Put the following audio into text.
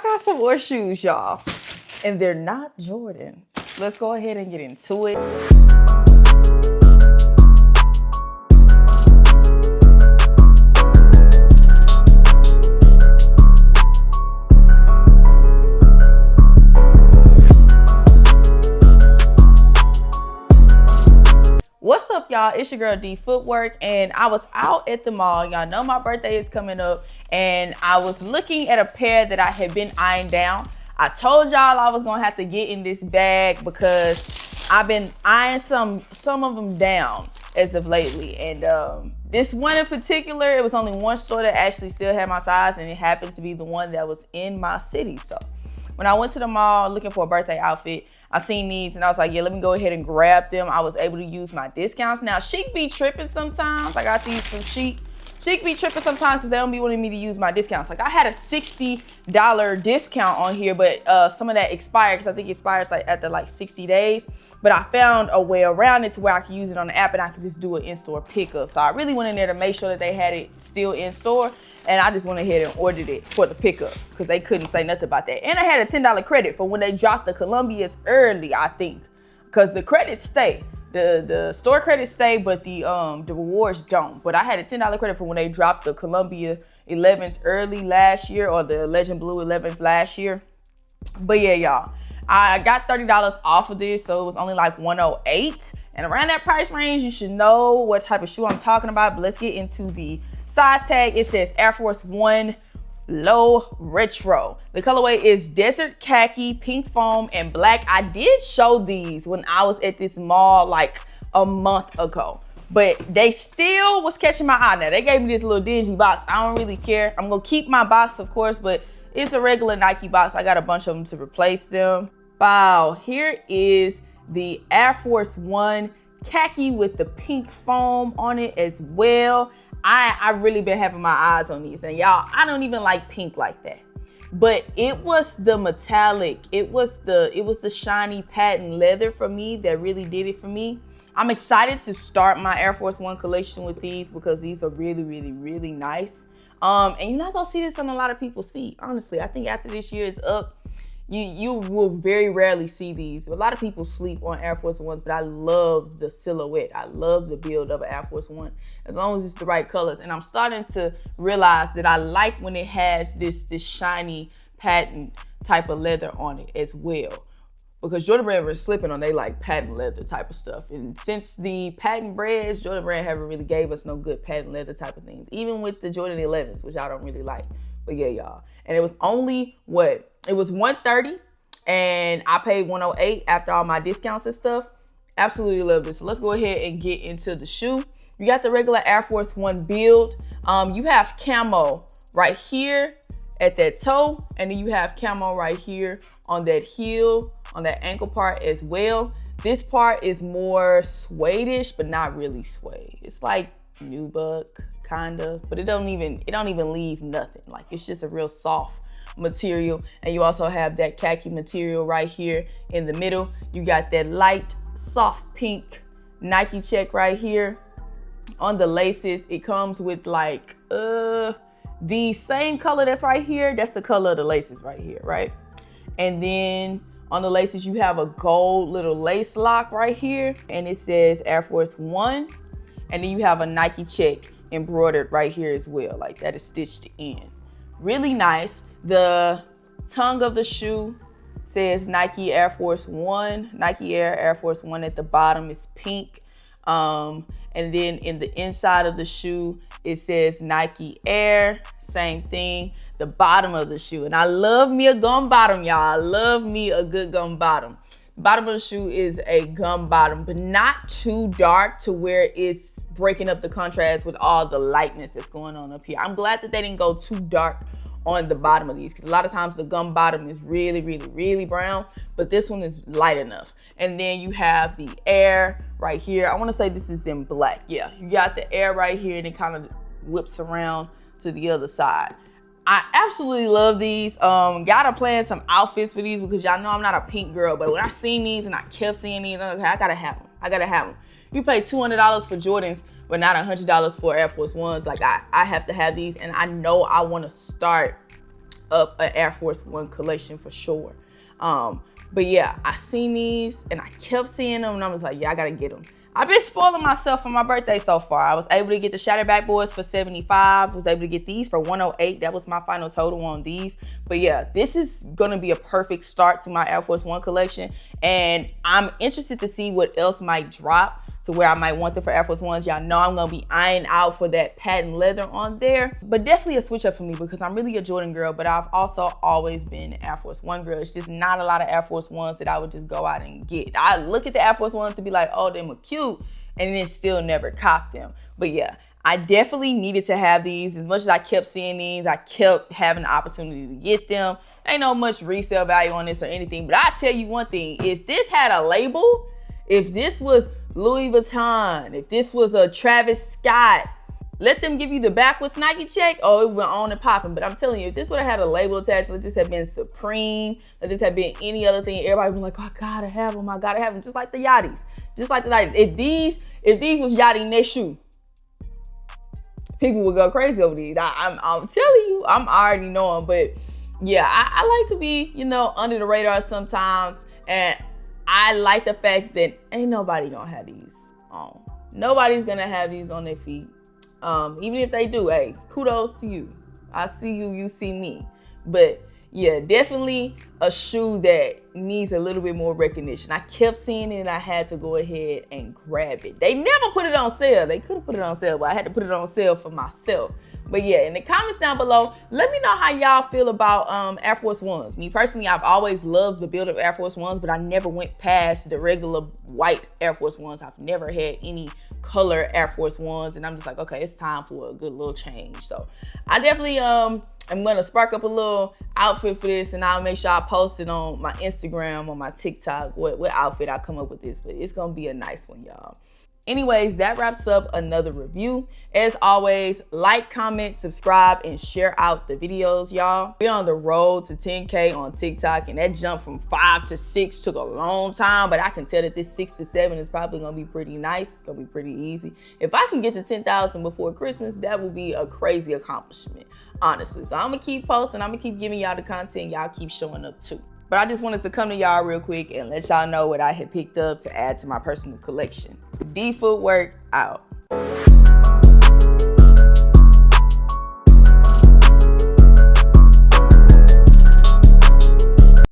got some more shoes, y'all. And they're not Jordans. Let's go ahead and get into it. What's up, y'all? It's your girl D Footwork, and I was out at the mall. Y'all know my birthday is coming up, and I was looking at a pair that I had been eyeing down. I told y'all I was gonna have to get in this bag because I've been eyeing some of them down as of lately. And this one in particular, it was only one store that actually still had my size, and it happened to be the one that was in my city. So when I went to the mall looking for a birthday outfit, I seen these and I was like, yeah, let me go ahead and grab them. I was able to use my discounts. Now, Chic be tripping sometimes. I got these from Chic. Chic be tripping sometimes because they don't be wanting me to use my discounts. Like, I had a $60 discount on here, but some of that expired because I think it expires like after like 60 days. But I found a way around it to where I could use it on the app and I could just do an in-store pickup. So I really went in there to make sure that they had it still in store. And I just went ahead and ordered it for the pickup because they couldn't say nothing about that. And I had a $10 credit for when they dropped the Columbias early, I think. Because the credits stay. The store credits stay, but the rewards don't. But I had a $10 credit for when they dropped the Columbia 11s early last year, or the Legend Blue 11s last year. But yeah, y'all, I got $30 off of this, so it was only like $108. And around that price range, you should know what type of shoe I'm talking about. But let's get into the size tag. It says Air Force One Low Retro. The colorway is Desert Khaki, Pink Foam, and Black. I did show these when I was at this mall like a month ago, but they still was catching my eye. Now, they gave me this little dingy box. I don't really care. I'm gonna keep my box, of course, but it's a regular Nike box. I got a bunch of them to replace them. Wow, here is the Air Force One Khaki with the pink foam on it as well. I really been having my eyes on these, and y'all, I don't even like pink like that, but it was the metallic, it was the shiny patent leather for me that really did it for me. I'm excited to start my Air Force One collection with these because these are really, really, really nice. And you're not gonna see this on a lot of people's feet, honestly. I think after this year is up, you will very rarely see these. A lot of people sleep on Air Force Ones, but I love the silhouette. I love the build of an Air Force One, as long as it's the right colors. And I'm starting to realize that I like when it has this shiny patent type of leather on it as well. Because Jordan Brand was slipping on they like patent leather type of stuff. And since the patent breads, Jordan Brand haven't really gave us no good patent leather type of things. Even with the Jordan 11s, which I don't really like. But yeah, y'all. And it was only it was $130 and I paid $108 after all my discounts and stuff. Absolutely love this. So let's go ahead and get into the shoe. You got the regular Air Force One build. You have camo right here at that toe, and then you have camo right here on that heel, on that ankle part as well. This part is more suede-ish, but not really suede. It's like nubuck kind of, but it don't even leave nothing. Like, it's just a real soft material. And you also have that khaki material right here in the middle. You got that light soft pink Nike check right here. On the laces, it comes with like the same color that's right here. That's the color of the laces right here, right? And then on the laces, you have a gold little lace lock right here, and it says Air Force One. And then you have a Nike check embroidered right here as well, like that is stitched in. Really nice. The tongue of the shoe says Nike Air Force One, Nike Air Force One at the bottom is pink. And then in the inside of the shoe, it says Nike Air, same thing. The bottom of the shoe, and I love me a gum bottom, y'all. I love me a good gum bottom. The bottom of the shoe is a gum bottom, but not too dark to where it's breaking up the contrast with all the lightness that's going on up here. I'm glad that they didn't go too dark on the bottom of these, because a lot of times the gum bottom is really, really, really brown, but this one is light enough. And then you have the Air right here. I want to say this is in black. Yeah, you got the Air right here, and it kind of whips around to the other side. I absolutely love these. Gotta plan some outfits for these because y'all know I'm not a pink girl, but when I seen these and I kept seeing these, I'm like, okay, I gotta have them. I gotta have them. You pay $200 for Jordans, but not $100 for Air Force Ones. Like, I have to have these, and I know I want to start up an Air Force One collection for sure. But yeah, I seen these and I kept seeing them and I was like, yeah, I gotta get them. I've been spoiling myself for my birthday so far. I was able to get the Shattered Backboards for $75. Was able to get these for $108. That was my final total on these. But yeah, this is gonna be a perfect start to my Air Force One collection. And I'm interested to see what else might drop to where I might want them for Air Force Ones. Y'all know I'm gonna be eyeing out for that patent leather on there. But definitely a switch up for me because I'm really a Jordan girl, but I've also always been an Air Force One girl. It's just not a lot of Air Force Ones that I would just go out and get. I look at the Air Force Ones to be like, oh, them are cute, and then still never cop them. But yeah, I definitely needed to have these. As much as I kept seeing these, I kept having the opportunity to get them. Ain't no much resale value on this or anything, but I tell you one thing, if this had a label, if this was Louis Vuitton, if this was a Travis Scott, let them give you the backwards Nike check, oh, it went on and popping. But I'm telling you, if this would have had a label attached, let this have been Supreme, let this have been any other thing, everybody would be like, oh, I gotta have them, I gotta have them, just like the Yachties, just like the Yachties. If these was Yachty next shoe, people would go crazy over these. I'm telling you, I'm already knowing. But yeah, I like to be, you know, under the radar sometimes, and I like the fact that ain't nobody gonna have these on. Nobody's gonna have these on their feet. Even if they do, hey, kudos to you. I see you, you see me. But yeah, definitely a shoe that needs a little bit more recognition. I kept seeing it and I had to go ahead and grab it. They never put it on sale. They could have put it on sale, but I had to put it on sale for myself. But yeah, in the comments down below, let me know how y'all feel about Air Force Ones. Me personally, I've always loved the build of Air Force Ones, but I never went past the regular white Air Force Ones. I've never had any color Air Force Ones, and I'm just like, okay, it's time for a good little change. So I definitely am gonna spark up a little outfit for this, and I'll make sure I post it on my Instagram, on my TikTok, what outfit I come up with this, but it's gonna be a nice one, y'all. Anyways, that wraps up another review. As always, like, comment, subscribe, and share out the videos, y'all. We're on the road to 10K on TikTok, and that jump from 5 to 6 took a long time, but I can tell that this 6 to 7 is probably gonna be pretty nice. It's gonna be pretty easy. If I can get to 10,000 before Christmas, that will be a crazy accomplishment, honestly. So I'm gonna keep posting, I'm gonna keep giving y'all the content, y'all keep showing up too. But I just wanted to come to y'all real quick and let y'all know what I had picked up to add to my personal collection. D Footwork out.